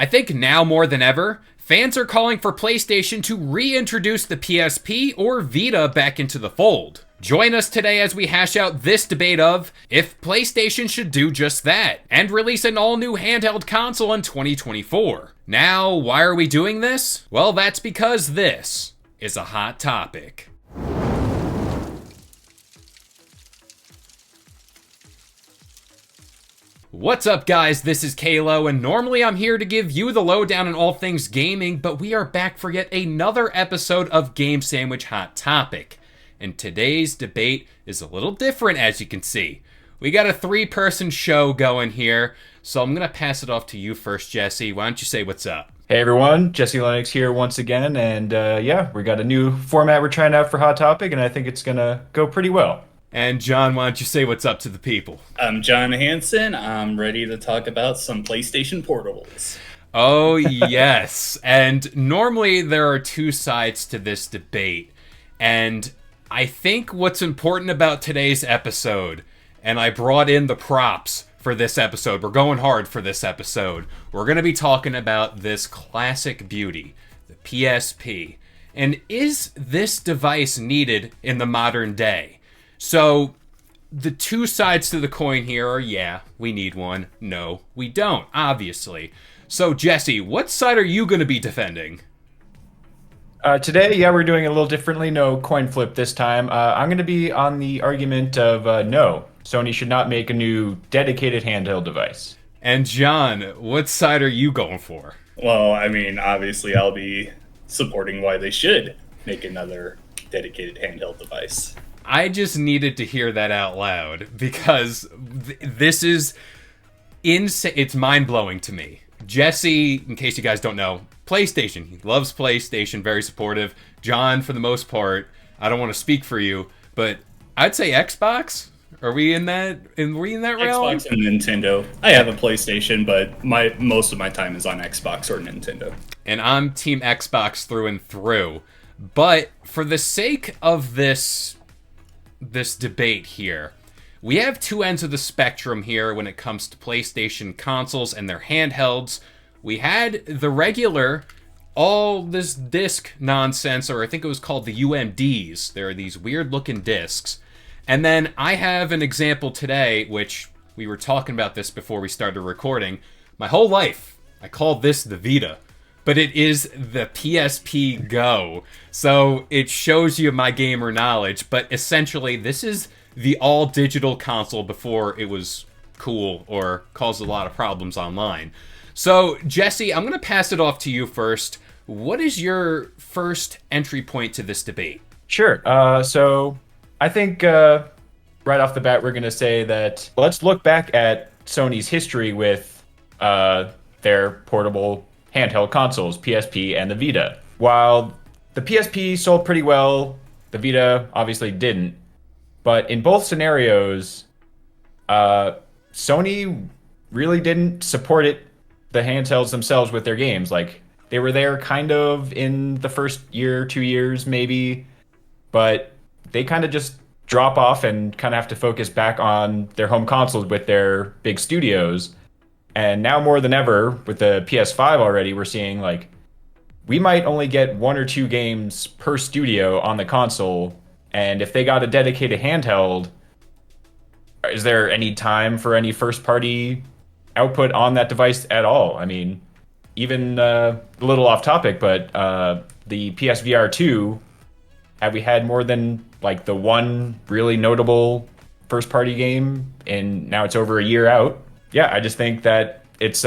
I think now more than ever, fans are calling for PlayStation to reintroduce the PSP or Vita back into the fold. Join us today as we hash out this debate of if PlayStation should do just that, and release an all-new handheld console in 2024. Now, why are we doing this? Well, that's because this is a hot topic. What's up, guys? This is Kalo, and normally I'm here to give you the lowdown on all things gaming, but we are back for yet another episode of Game Sandwich Hot Topic. And today's debate is a little different, as you can see. We got a three-person show going here, so I'm going to pass it off to you first, Jesse. Why don't you say what's up? Hey everyone, Jesse Lennox here once again, and we got a new format we're trying out for Hot Topic, and I think it's gonna go pretty well. And John, why don't you say what's up to the people? I'm John Hansen. I'm ready to talk about some PlayStation portables. Oh, yes. And normally there are two sides to this debate. And I think what's important about today's episode, and I brought in the props for this episode. We're going hard for this episode. We're going to be talking about this classic beauty, the PSP. And is this device needed in the modern day? So, the two sides to the coin here are, yeah, we need one. No, we don't, obviously. So, Jesse, what side are you going to be defending? Today, we're doing it a little differently. No coin flip this time. I'm going to be on the argument of no. Sony should not make a new dedicated handheld device. And John, what side are you going for? Well, I mean, obviously I'll be supporting why they should make another dedicated handheld device. I just needed to hear that out loud because this is insane. It's mind-blowing to me. Jesse, in case you guys don't know, PlayStation. He loves PlayStation, very supportive. John, for the most part, I don't want to speak for you, but I'd say Xbox. Are we in that? Were we in that realm? Xbox and Nintendo. I have a PlayStation, but most of my time is on Xbox or Nintendo. And I'm Team Xbox through and through. But for the sake of this debate here, we have two ends of the spectrum here when it comes to PlayStation consoles and their handhelds. We had the regular, all this disc nonsense, or I think it was called the UMDs. There are these weird looking discs. And then I have an example today, which we were talking about this before we started recording. My whole life, I called this the Vita, but it is the PSP Go. So it shows you my gamer knowledge, but essentially this is the all-digital console before it was cool or caused a lot of problems online. So, Jesse, I'm going to pass it off to you first. What is your first entry point to this debate? Sure. So I think right off the bat, we're going to say that let's look back at Sony's history with their portable handheld consoles, PSP and the Vita. While the PSP sold pretty well, the Vita obviously didn't. But in both scenarios, Sony really didn't support the handhelds themselves with their games. Like, they were there kind of in the first year, 2 years maybe, but they kind of just drop off and kind of have to focus back on their home consoles with their big studios. And now more than ever, with the PS5 already, we're seeing, like, we might only get 1 or 2 games per studio on the console. And if they got a dedicated handheld, is there any time for any first-party output on that device at all? I mean, even a little off topic, but the PSVR 2, have we had more than, like, the one really notable first-party game, and now it's over a year out? Yeah, I just think that it's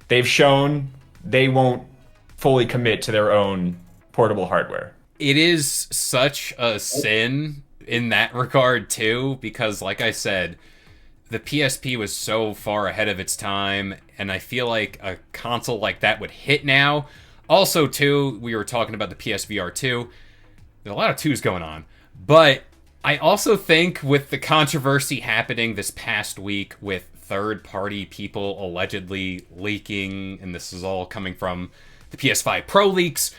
they've shown they won't fully commit to their own portable hardware. It is such a sin in that regard, too, because, like I said, the PSP was so far ahead of its time, and I feel like a console like that would hit now. Also, too, we were talking about the PSVR 2. There's a lot of 2s going on. But I also think with the controversy happening this past week with third-party people allegedly leaking, and this is all coming from the PS5 Pro leaks,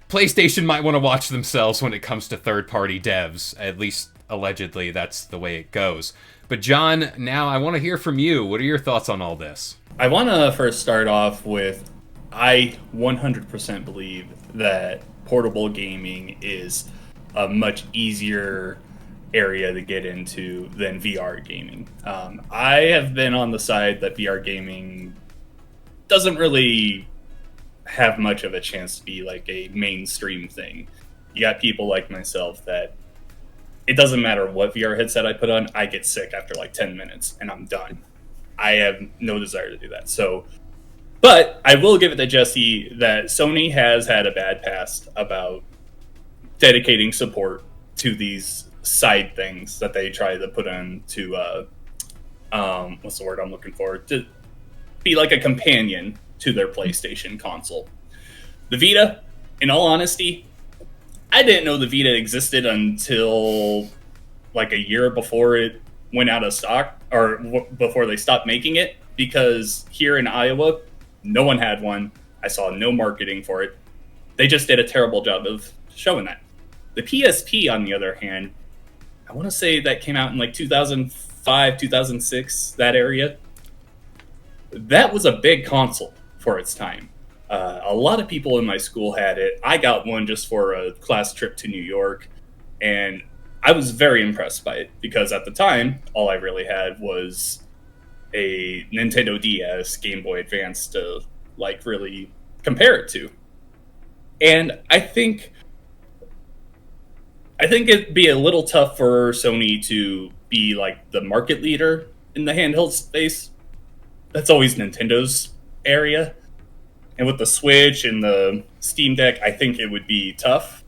PlayStation might want to watch themselves when it comes to third-party devs, at least allegedly that's the way it goes. But John, now I want to hear from you. What are your thoughts on all this? I want to first start off with I 100% believe that portable gaming is a much easier area to get into than VR gaming. I have been on the side that VR gaming doesn't really have much of a chance to be like a mainstream thing. You got people like myself that it doesn't matter what VR headset I put on, I get sick after like 10 minutes and I'm done. I have no desire to do that. So, but I will give it to Jesse that Sony has had a bad past about dedicating support to these side things that they try to put on to, what's the word I'm looking for? To be like a companion to their PlayStation console. The Vita, in all honesty, I didn't know the Vita existed until like a year before it went out of stock, or before they stopped making it, because here in Iowa, no one had one. I saw no marketing for it. They just did a terrible job of showing that. The PSP, on the other hand, I want to say that came out in like 2005, 2006, that area. That was a big console for its time. A lot of people in my school had it. I got one just for a class trip to New York, and I was very impressed by it because at the time, all I really had was a Nintendo DS, Game Boy Advance to like really compare it to. And I think it'd be a little tough for Sony to be like the market leader in the handheld space. That's always Nintendo's area. And with the Switch and the Steam Deck, I think it would be tough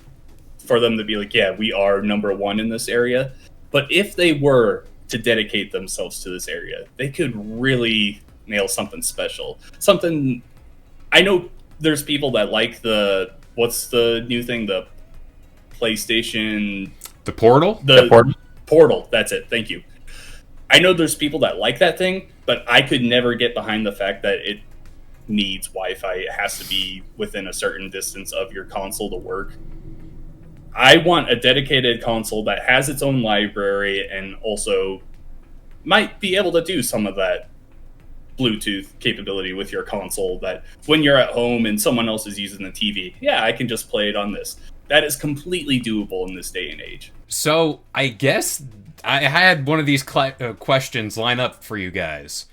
for them to be like, yeah, we are number one in this area. But if they were to dedicate themselves to this area, they could really nail something special. Something, I know there's people that like what's the new thing? The PlayStation... The Portal? The Portal, that's it. Thank you. I know there's people that like that thing, but I could never get behind the fact that it needs Wi-Fi. It has to be within a certain distance of your console to work. I want a dedicated console that has its own library and also might be able to do some of that Bluetooth capability with your console, that when you're at home and someone else is using the TV, yeah, I can just play it on this. That is completely doable in this day and age. So I guess I had one of these questions line up for you guys.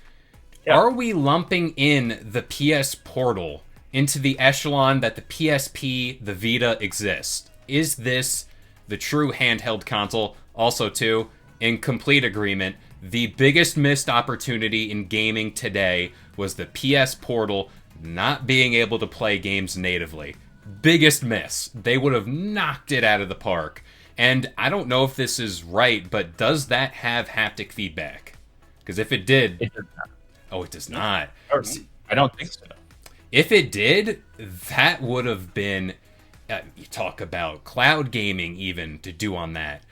Yeah. Are we lumping in the PS Portal into the echelon that the PSP, the Vita exist? Is this the true handheld console? Also, too, in complete agreement, the biggest missed opportunity in gaming today was the PS Portal not being able to play games natively. Biggest miss. They would have knocked it out of the park. And I don't know if this is right, but does that have haptic feedback? Because if it did... It does not. Oh, it does not. I don't think so. If it did, that would have been... you talk about cloud gaming even to do on that.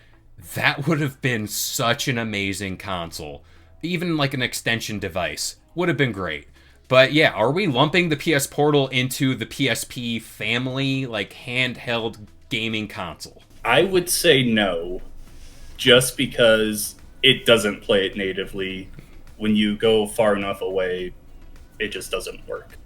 That would have been such an amazing console. Even like an extension device would have been great. But yeah, are we lumping the PS Portal into the PSP family, like handheld gaming console? I would say no, just because it doesn't play it natively. When you go far enough away, it just doesn't work.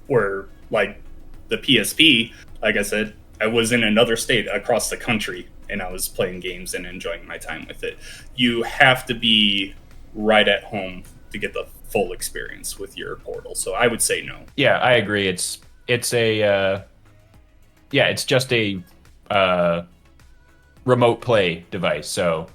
Where, like, the PSP, like I said, I was in another state across the country, and I was playing games and enjoying my time with it. You have to be right at home to get the full experience with your Portal. So I would say no. Yeah, I agree. It's just a remote play device. So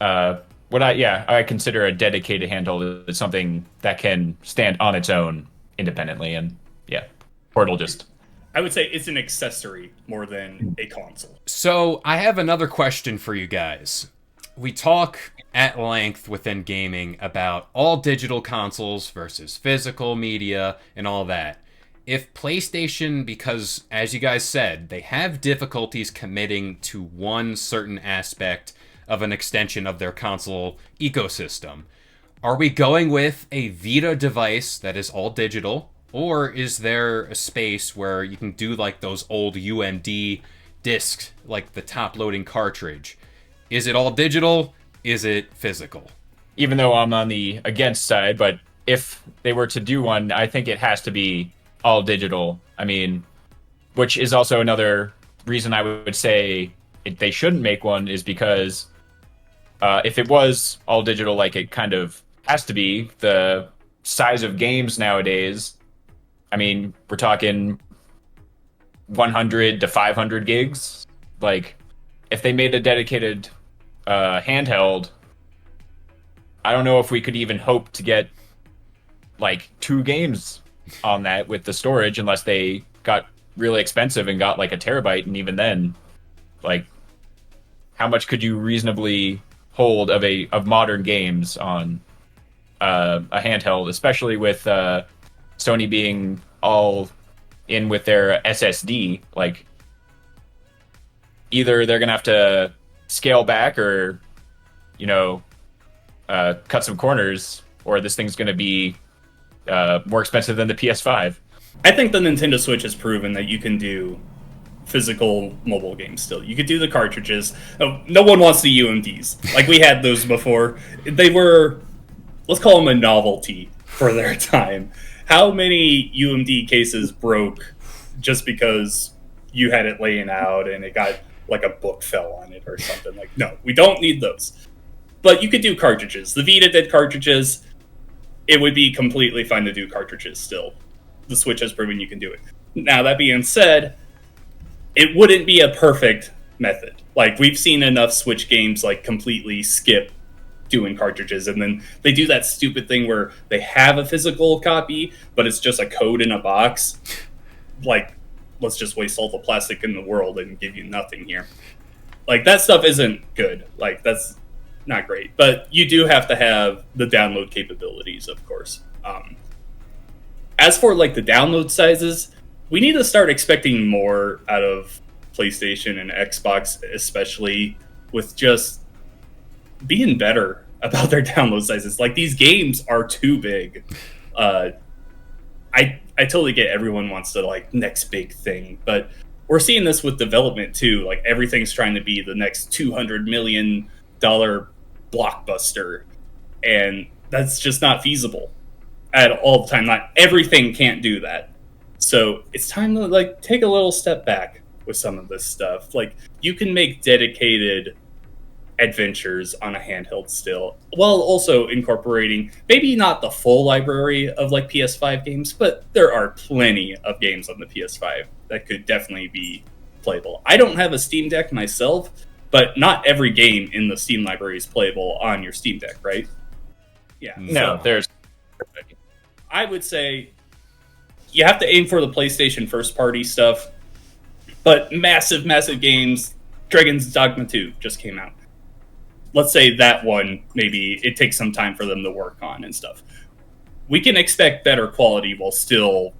I consider a dedicated handheld as something that can stand on its own independently, and yeah, Portal just... I would say it's an accessory more than a console. So I have another question for you guys. We talk at length within gaming about all digital consoles versus physical media and all that. If PlayStation, because as you guys said, they have difficulties committing to one certain aspect of an extension of their console ecosystem, are we going with a Vita device that is all digital? Or is there a space where you can do like those old UMD disc, like the top loading cartridge. Is it all digital? Is it physical? Even though I'm on the against side, but if they were to do one, I think it has to be all digital. I mean, which is also another reason I would say they shouldn't make one, is because if it was all digital, like it kind of has to be, the size of games nowadays, I mean, we're talking 100 to 500 gigs. Like, if they made a dedicated handheld, I don't know if we could even hope to get like 2 games on that with the storage, unless they got really expensive and got like a terabyte. And even then, like, how much could you reasonably hold of modern games on a handheld, especially with Sony being all in with their SSD? Like, either they're gonna have to scale back, or cut some corners, or this thing's gonna be more expensive than the PS5. I think the Nintendo Switch has proven that you can do physical mobile games still. You could do the cartridges. No one wants the UMDs. Like, we had those before. They were, let's call them a novelty for their time. How many UMD cases broke just because you had it laying out and it got, like, a book fell on it or something? Like, no, we don't need those. But you could do cartridges. The Vita did cartridges. It would be completely fine to do cartridges still. The Switch has proven you can do it. Now, that being said, it wouldn't be a perfect method. Like, we've seen enough Switch games like completely skip doing cartridges, and then they do that stupid thing where they have a physical copy, but it's just a code in a box. Like, let's just waste all the plastic in the world and give you nothing here. Like, that stuff isn't good. Like, that's not great. But you do have to have the download capabilities, of course. As for, like, the download sizes, we need to start expecting more out of PlayStation and Xbox, especially with just being better about their download sizes. Like, these games are too big. I totally get everyone wants the, like, next big thing, but we're seeing this with development too. Like, everything's trying to be the next $200 million blockbuster, and that's just not feasible at all the time. Not everything can't do that. So it's time to, like, take a little step back with some of this stuff. Like, you can make dedicated adventures on a handheld still, while also incorporating maybe not the full library of, like, PS5 games, but there are plenty of games on the PS5 that could definitely be playable. I don't have a Steam Deck myself, but not every game in the Steam library is playable on your Steam Deck, right? Yeah. No, there's... I would say you have to aim for the PlayStation first-party stuff, but massive, massive games. Dragon's Dogma 2 just came out. Let's say that one, maybe it takes some time for them to work on and stuff. We can expect better quality while still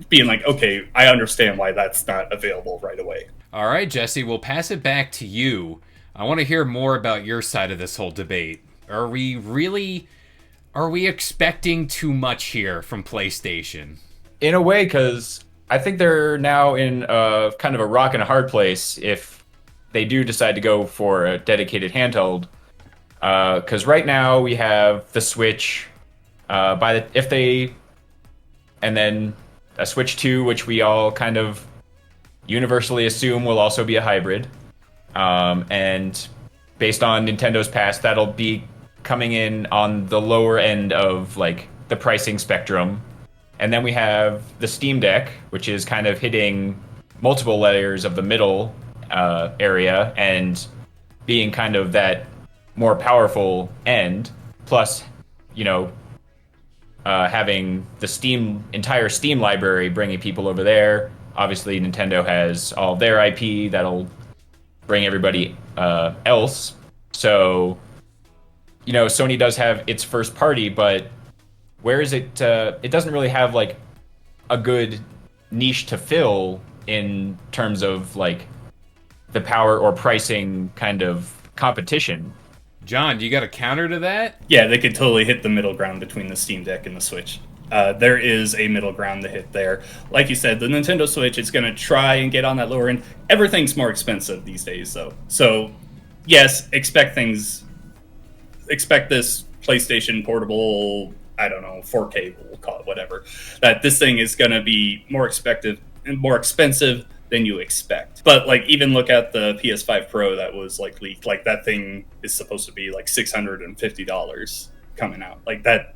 being like, okay, I understand why that's not available right away. All right, Jesse, we'll pass it back to you. I want to hear more about your side of this whole debate. Are we expecting too much here from PlayStation? In a way, because I think they're now in a kind of a rock and a hard place if they do decide to go for a dedicated handheld. Because right now we have the Switch, and then a Switch 2, which we all kind of universally assume will also be a hybrid. And based on Nintendo's past, that'll be coming in on the lower end of, like, the pricing spectrum. And then we have the Steam Deck, which is kind of hitting multiple layers of the middle area and being kind of that more powerful end. Plus, having the entire Steam library bringing people over there. Obviously, Nintendo has all their IP that'll bring everybody else. So, Sony does have its first party, but where is it? It doesn't really have, like, a good niche to fill in terms of, like, the power or pricing kind of competition. John, do you got a counter to that? Yeah, they could totally hit the middle ground between the Steam Deck and the Switch. There is a middle ground to hit there. Like you said, the Nintendo Switch is going to try and get on that lower end. Everything's more expensive these days, though. So, yes, expect this PlayStation Portable, I don't know, 4K, we'll call it whatever, that this thing is going to be more expensive than you expect. But like, even look at the PS5 Pro that was like leaked. Like, that thing is supposed to be like $650 coming out. Like, that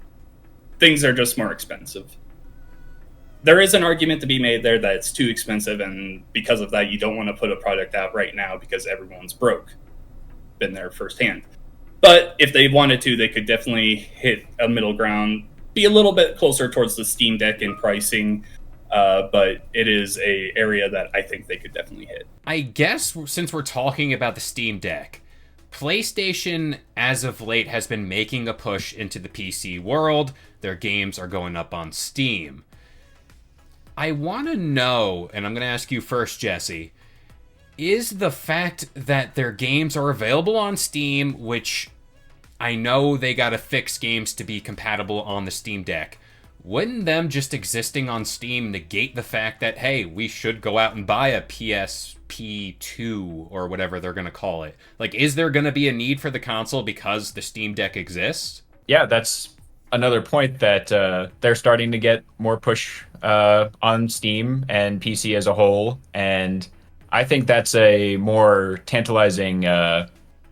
things are just more expensive. There is an argument to be made there that it's too expensive, and because of that, you don't want to put a product out right now because everyone's broke. Been there firsthand. But if they wanted to, they could definitely hit a middle ground, be a little bit closer towards the Steam Deck in pricing, but it is a area that I think they could definitely hit. I guess since we're talking about the Steam Deck, PlayStation, as of late, has been making a push into the PC world. Their games are going up on Steam. I want to know, and I'm going to ask you first, Jesse, is the fact that their games are available on Steam, which I know they got to fix games to be compatible on the Steam Deck, wouldn't them just existing on Steam negate the fact that, hey, we should go out and buy a PSP 2 or whatever they're going to call it? Like, is there going to be a need for the console because the Steam Deck exists? Yeah, that's another point, that they're starting to get more push on Steam and PC as a whole. And I think that's a more tantalizing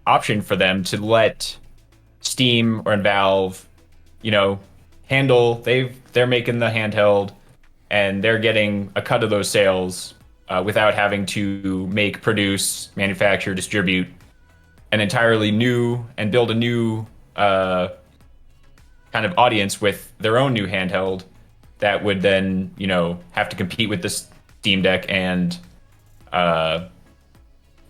option for them to let Steam or Valve, handle. They're making the handheld, and they're getting a cut of those sales without having to make, produce, manufacture, distribute an entirely new and build a new kind of audience with their own new handheld that would then, have to compete with the Steam Deck and,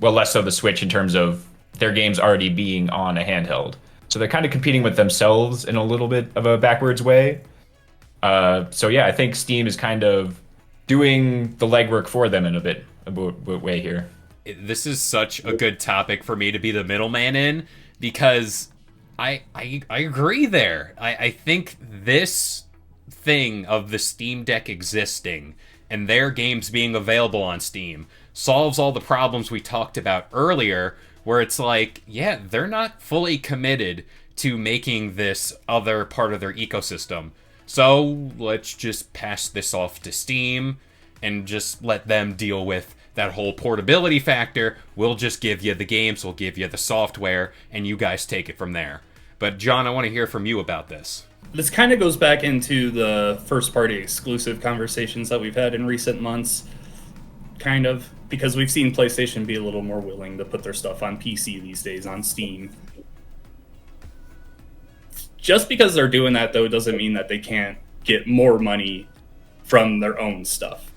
less so the Switch in terms of their games already being on a handheld. So they're kind of competing with themselves in a little bit of a backwards way. So yeah, I think Steam is kind of doing the legwork for them in a way here. This is such a good topic for me to be the middleman in, because I agree there. I think this thing of the Steam Deck existing and their games being available on Steam solves all the problems we talked about earlier, where it's like, yeah, they're not fully committed to making this other part of their ecosystem. So let's just pass this off to Steam and just let them deal with that whole portability factor. We'll just give you the games, we'll give you the software, and you guys take it from there. But John, I want to hear from you about this. This kind of goes back into the first-party exclusive conversations that we've had in recent months, kind of, because we've seen PlayStation be a little more willing to put their stuff on PC these days, on Steam. Just because they're doing that, though, doesn't mean that they can't get more money from their own stuff.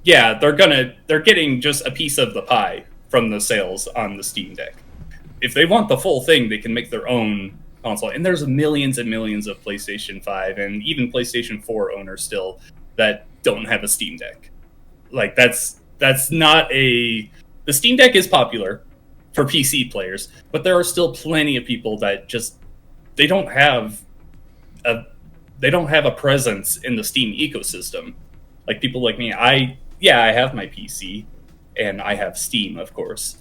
Yeah, they're getting just a piece of the pie from the sales on the Steam Deck. If they want the full thing, they can make their own console. And there's millions and millions of PlayStation 5 and even PlayStation 4 owners still that don't have a Steam Deck. Like, that's not a... The Steam Deck is popular for PC players, but there are still plenty of people that just... They don't have a presence in the Steam ecosystem. Like, people like me, I have my PC, and I have Steam, of course.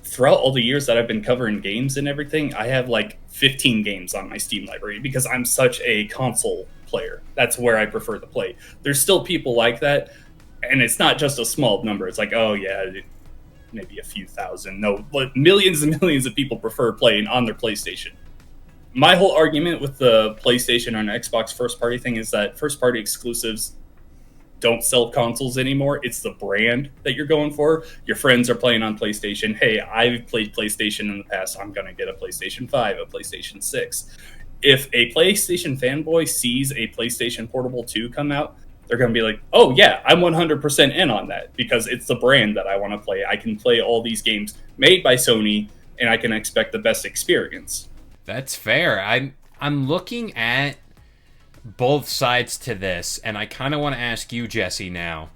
Throughout all the years that I've been covering games and everything, I have like 15 games on my Steam library because I'm such a console player. That's where I prefer to play. There's still people like that, and it's not just a small number. It's like, oh yeah, maybe a few thousand. No, but millions and millions of people prefer playing on their PlayStation. My whole argument with the PlayStation and Xbox first-party thing is that first-party exclusives don't sell consoles anymore. It's the brand that you're going for. Your friends are playing on PlayStation. Hey, I've played PlayStation in the past. I'm going to get a PlayStation 5, a PlayStation 6. If a PlayStation fanboy sees a PlayStation Portable 2 come out, they're going to be like, oh yeah, I'm 100% in on that because it's the brand that I want to play. I can play all these games made by Sony, and I can expect the best experience. That's fair. I'm looking at both sides to this, and I kind of want to ask you, Jesse, now.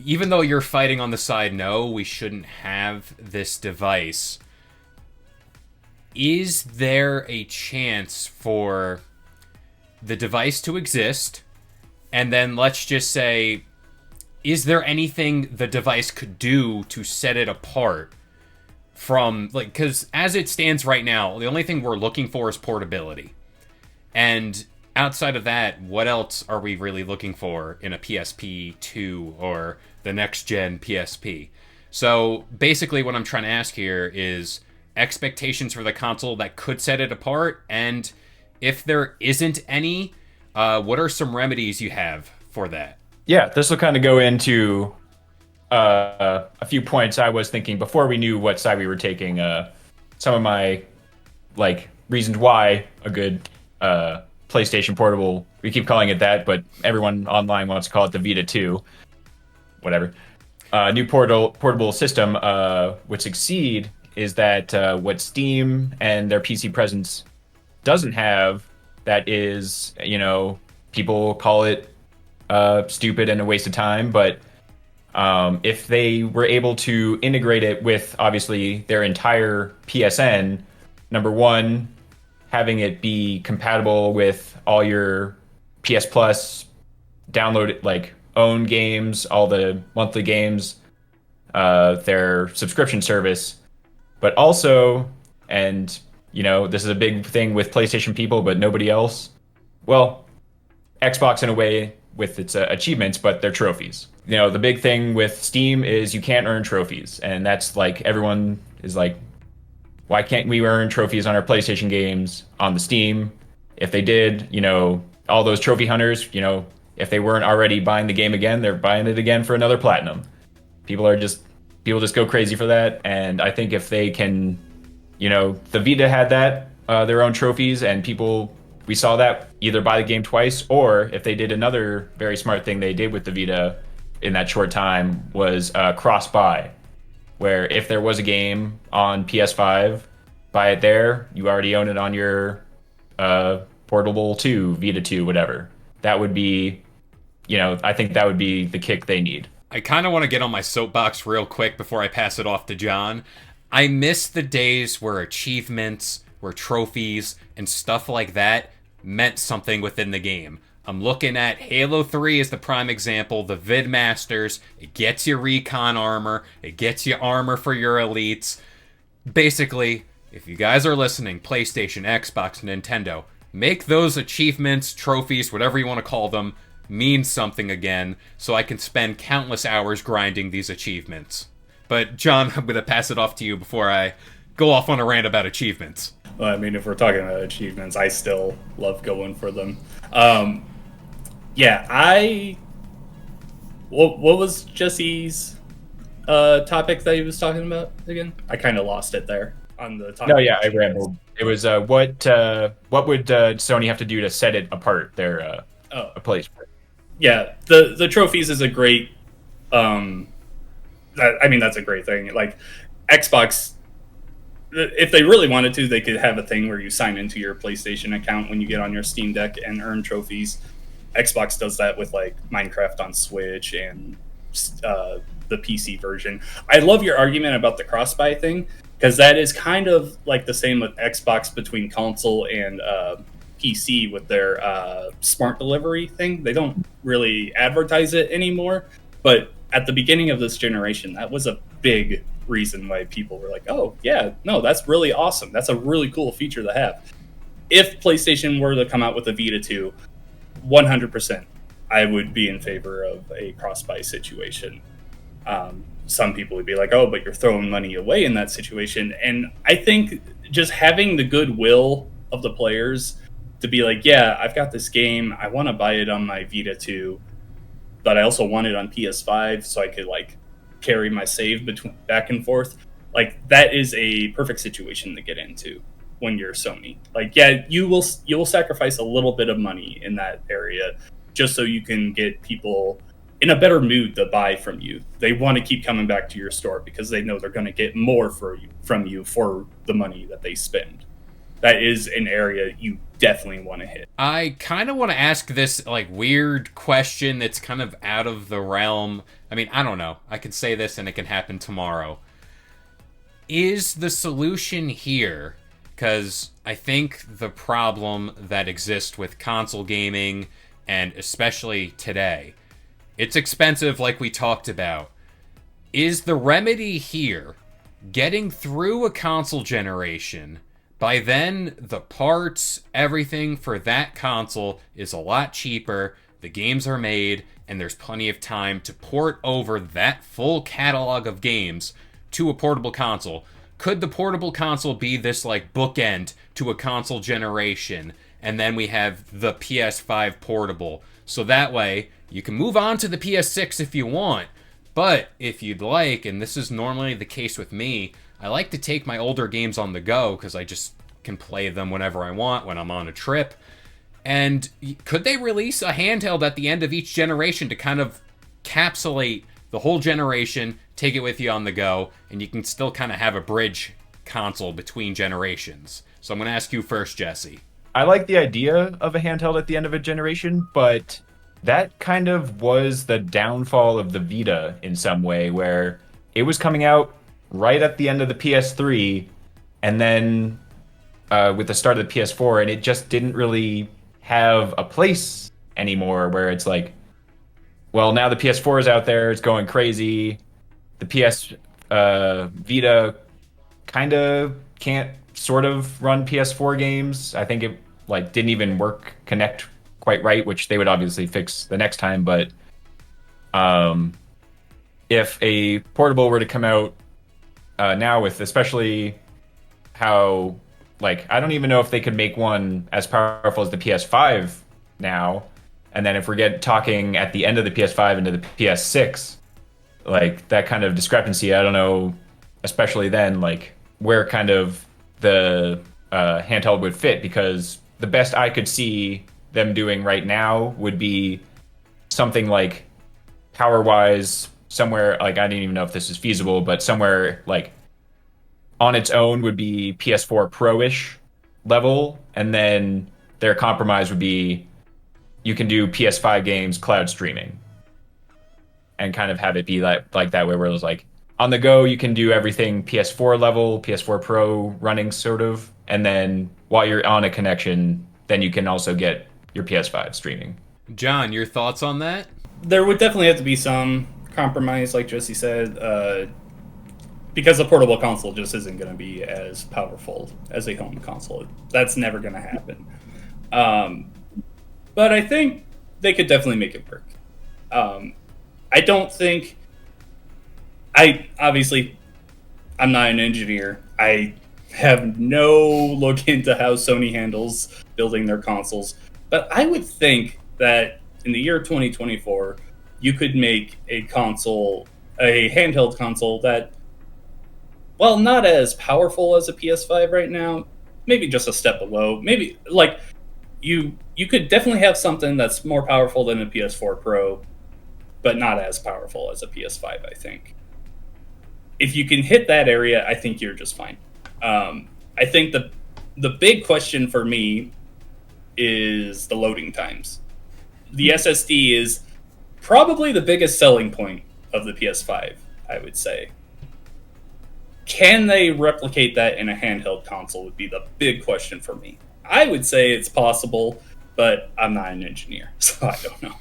Even though you're fighting on the side, no, we shouldn't have this device, is there a chance for the device to exist, and then let's just say, is there anything the device could do to set it apart from, like, because as it stands right now, the only thing we're looking for is portability. And outside of that, what else are we really looking for in a PSP 2 or the next gen PSP? So basically what I'm trying to ask here is expectations for the console that could set it apart, and if there isn't any, what are some remedies you have for that? Yeah, this will kind of go into a few points I was thinking before we knew what side we were taking. Some of my reasons why a good PlayStation Portable, we keep calling it that, but everyone online wants to call it the Vita 2, whatever. New portable system would succeed is that what Steam and their PC presence doesn't have, that is, people call it stupid and a waste of time, but if they were able to integrate it with, obviously, their entire PSN, number one, having it be compatible with all your PS Plus download, own games, all the monthly games, their subscription service, but also, and this is a big thing with PlayStation people, but nobody else. Well, Xbox in a way with its achievements, but they're trophies. The big thing with Steam is you can't earn trophies, and that's everyone is why can't we earn trophies on our PlayStation games on the Steam? If they did, all those trophy hunters, if they weren't already buying the game again, they're buying it again for another platinum. People just go crazy for that, and I think if they can, the Vita had that, their own trophies, and we saw that either buy the game twice, or if they did another very smart thing they did with the Vita in that short time was cross-buy, where if there was a game on PS5, buy it there, you already own it on your Portable 2, Vita 2, whatever. That would be, I think that would be the kick they need. I kind of want to get on my soapbox real quick before I pass it off to John. I miss the days where achievements, where trophies, and stuff like that meant something within the game. I'm looking at Halo 3 as the prime example, the Vid Masters. It gets you recon armor, it gets you armor for your elites. Basically, if you guys are listening, PlayStation, Xbox, Nintendo, make those achievements, trophies, whatever you want to call them, mean something again, so I can spend countless hours grinding these achievements. But John, I'm going to pass it off to you before I go off on a rant about achievements. Well, I mean, if we're talking about achievements, I still love going for them. What was Jesse's topic that he was talking about again? I kind of lost it there on the topic. No, yeah, I rambled. It was what would Sony have to do to set it apart, their a place? Yeah, the trophies is a great. That's a great thing. Xbox, if they really wanted to, they could have a thing where you sign into your PlayStation account when you get on your Steam Deck and earn trophies. Xbox does that with Minecraft on Switch and the PC version. I love your argument about the cross-buy thing, because that is kind of the same with Xbox between console and PC with their smart delivery thing. They don't really advertise it anymore, but at the beginning of this generation, that was a big reason why people were like, oh, yeah, no, that's really awesome. That's a really cool feature to have. If PlayStation were to come out with a Vita 2, 100%, I would be in favor of a cross-buy situation. Some people would be like, oh, but you're throwing money away in that situation. And I think just having the goodwill of the players to be like, yeah, I've got this game, I want to buy it on my Vita 2, but I also want it on PS5 so I could carry my save back and forth. That is a perfect situation to get into when you're Sony. You will sacrifice a little bit of money in that area just so you can get people in a better mood to buy from you. They want to keep coming back to your store because they know they're going to get more from you for the money that they spend. That is an area you definitely want to hit. I kind of want to ask this weird question that's kind of out of the realm. I mean, I don't know. I could say this and it can happen tomorrow. Is the solution here, because I think the problem that exists with console gaming, and especially today, it's expensive like we talked about. Is the remedy here getting through a console generation? By then, the parts, everything for that console is a lot cheaper, the games are made, and there's plenty of time to port over that full catalog of games to a portable console. Could the portable console be this like bookend to a console generation, and then we have the PS5 portable? So that way, you can move on to the PS6 if you want, but if you'd like, and this is normally the case with me, I like to take my older games on the go because I just can play them whenever I want when I'm on a trip. And could they release a handheld at the end of each generation to kind of capsulate the whole generation, take it with you on the go, and you can still kind of have a bridge console between generations? So I'm going to ask you first, Jesse. I like the idea of a handheld at the end of a generation, but that kind of was the downfall of the Vita in some way, where it was coming out right at the end of the PS3, and then with the start of the PS4, and it just didn't really have a place anymore, where it's like, well, now the PS4 is out there, it's going crazy. The PS Vita kind of can't sort of run PS4 games. I think it like didn't even connect quite right, which they would obviously fix the next time. But if a portable were to come out now, with especially how, like, I don't even know if they could make one as powerful as the PS5 now. And then if we're talking at the end of the PS5 into the PS6, like that kind of discrepancy, I don't know, especially then, like where kind of the handheld would fit, because the best I could see them doing right now would be something like power-wise somewhere, like I didn't even know if this is feasible, but somewhere like on its own would be PS4 Pro-ish level, and then their compromise would be you can do PS5 games cloud streaming, and kind of have it be like that way, where it was like on the go you can do everything PS4 level, PS4 Pro running sort of, and then while you're on a connection, then you can also get your PS5 streaming. John, your thoughts on that? There would definitely have to be some compromise, like Jesse said, because the portable console just isn't going to be as powerful as a home console. That's never going to happen. But I think they could definitely make it work. I don't think... I'm not an engineer. I have no look into how Sony handles building their consoles. But I would think that in the year 2024, you could make a handheld console that, well, not as powerful as a PS5 right now, maybe just a step below. Maybe, like, you could definitely have something that's more powerful than a PS4 Pro, but not as powerful as a PS5, I think. If you can hit that area, I think you're just fine. I think the big question for me is the loading times. The SSD is probably the biggest selling point of the PS5, I would say. Can they replicate that in a handheld console would be the big question for me. I would say it's possible, but I'm not an engineer, so I don't know.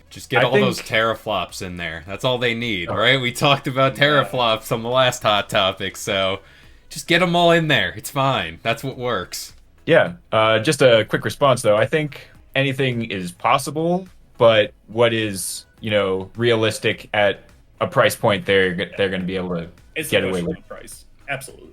Just get those teraflops in there. That's all they need, right? We talked about teraflops on the last Hot Topic, so just get them all in there. It's fine. That's what works. Yeah. Just a quick response, though. I think anything is possible, but what is, realistic at a price point they're going to be able to get away with? Price. Absolutely.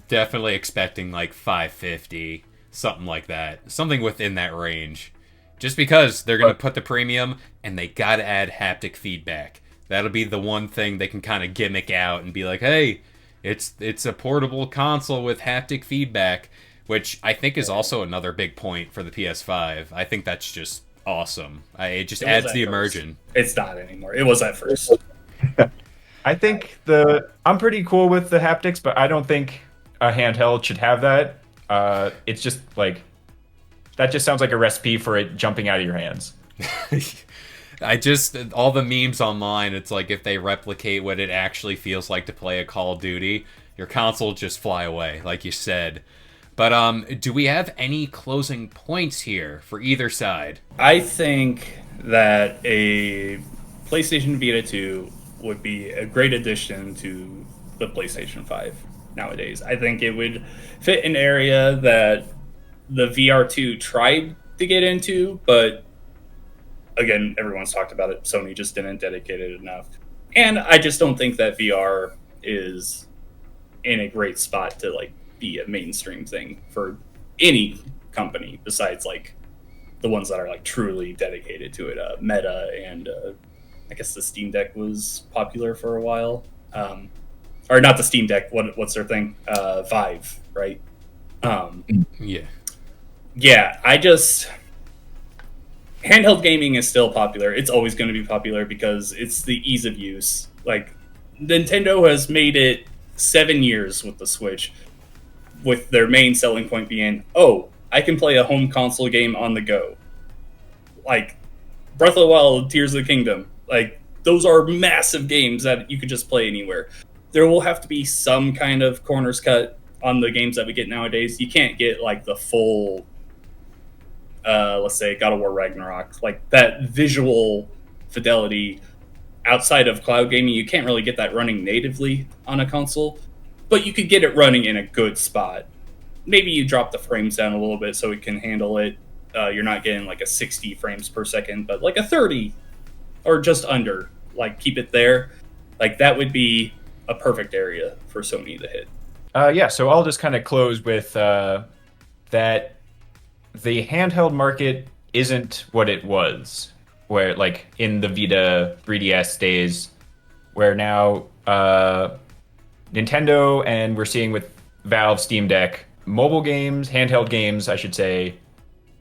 Definitely expecting like $550, something like that. Something within that range. Just because they're going to put the premium, and they got to add haptic feedback. That'll be the one thing they can kind of gimmick out and be like, hey, it's a portable console with haptic feedback, which I think is also another big point for the PS5. I think that's just awesome. It just adds the immersion. It's not anymore. It was at first. I think I'm pretty cool with the haptics, but I don't think a handheld should have that. It's just like, that just sounds like a recipe for it jumping out of your hands. All the memes online, it's like if they replicate what it actually feels like to play a Call of Duty, your console just fly away, like you said. But do we have any closing points here for either side? I think that a PlayStation Vita 2 would be a great addition to the PlayStation 5 nowadays. I think it would fit an area that the VR2 tried to get into, but again, everyone's talked about it. Sony just didn't dedicate it enough. And I just don't think that VR is in a great spot to like be a mainstream thing for any company besides like the ones that are like truly dedicated to it. Meta and I guess the Steam Deck was popular for a while. Or not the Steam Deck. What's their thing? Vive, right? Yeah. Yeah, handheld gaming is still popular. It's always going to be popular because it's the ease of use. Like, Nintendo has made it 7 years with the Switch, with their main selling point being, oh, I can play a home console game on the go. Like, Breath of the Wild, Tears of the Kingdom. Like, those are massive games that you could just play anywhere. There will have to be some kind of corners cut on the games that we get nowadays. You can't get, like, the full... let's say God of War Ragnarok, like that visual fidelity outside of cloud gaming, you can't really get that running natively on a console, but you could get it running in a good spot. Maybe you drop the frames down a little bit so it can handle it. You're not getting like a 60 frames per second, but like a 30 or just under, like keep it there. Like that would be a perfect area for Sony to hit. Yeah, so I'll just kind of close with that the handheld market isn't what it was, where like in the Vita 3DS days, where now Nintendo and we're seeing with Valve Steam Deck, mobile games, handheld games, I should say,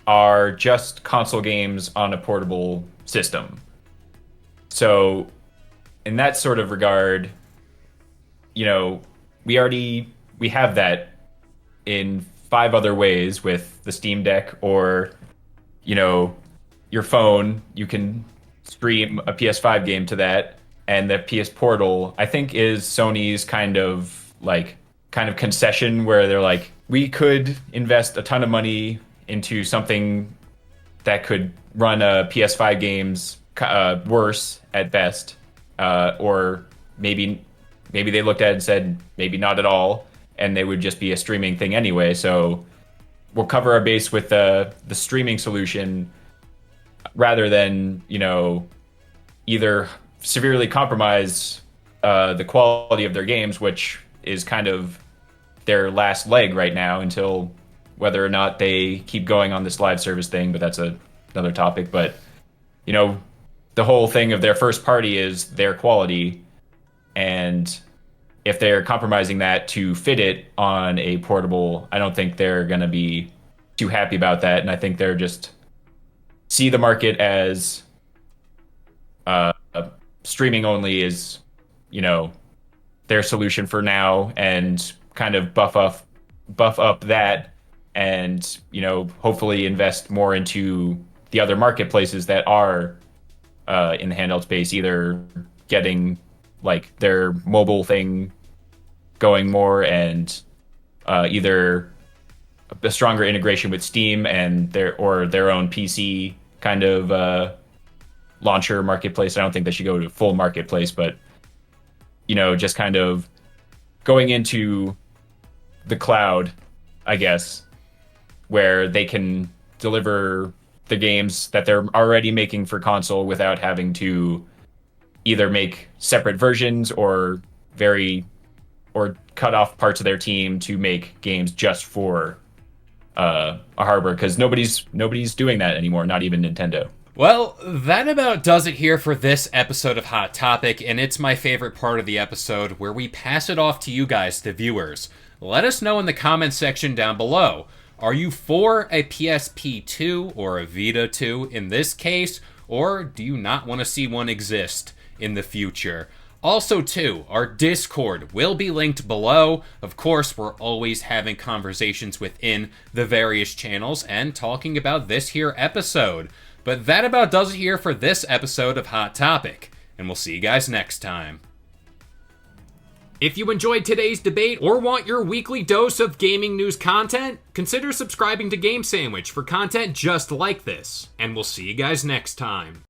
are just console games on a portable system. So in that sort of regard, you know, we have that in 5 other ways with the Steam Deck, or, you know, your phone, you can stream a PS5 game to that, and the PS Portal, I think, is Sony's kind of concession where they're like, we could invest a ton of money into something that could run a PS5 games worse at best, or maybe they looked at it and said maybe not at all, and they would just be a streaming thing anyway. So we'll cover our base with the streaming solution rather than, you know, either severely compromise the quality of their games, which is kind of their last leg right now until whether or not they keep going on this live service thing, but that's another topic. But, you know, the whole thing of their first party is their quality, and if they're compromising that to fit it on a portable, I don't think they're going to be too happy about that. And I think they're just see the market as streaming only is, you know, their solution for now, and kind of buff up that, and, you know, hopefully invest more into the other marketplaces that are in the handheld space, either getting like their mobile thing going more, and either a stronger integration with Steam and their own PC kind of launcher marketplace. I don't think they should go to full marketplace, but, you know, just kind of going into the cloud, I guess, where they can deliver the games that they're already making for console without having to either make separate versions or cut off parts of their team to make games just for a hardware, because nobody's doing that anymore, not even Nintendo. Well, that about does it here for this episode of Hot Topic, and it's my favorite part of the episode where we pass it off to you guys, the viewers. Let us know in the comments section down below. Are you for a PSP 2 or a Vita 2 in this case, or do you not want to see one exist in the future? Also, too, our Discord will be linked below. Of course, we're always having conversations within the various channels and talking about this here episode. But that about does it here for this episode of Hot Topic, and we'll see you guys next time. If you enjoyed today's debate or want your weekly dose of gaming news content, consider subscribing to Game Sandwich for content just like this. And we'll see you guys next time.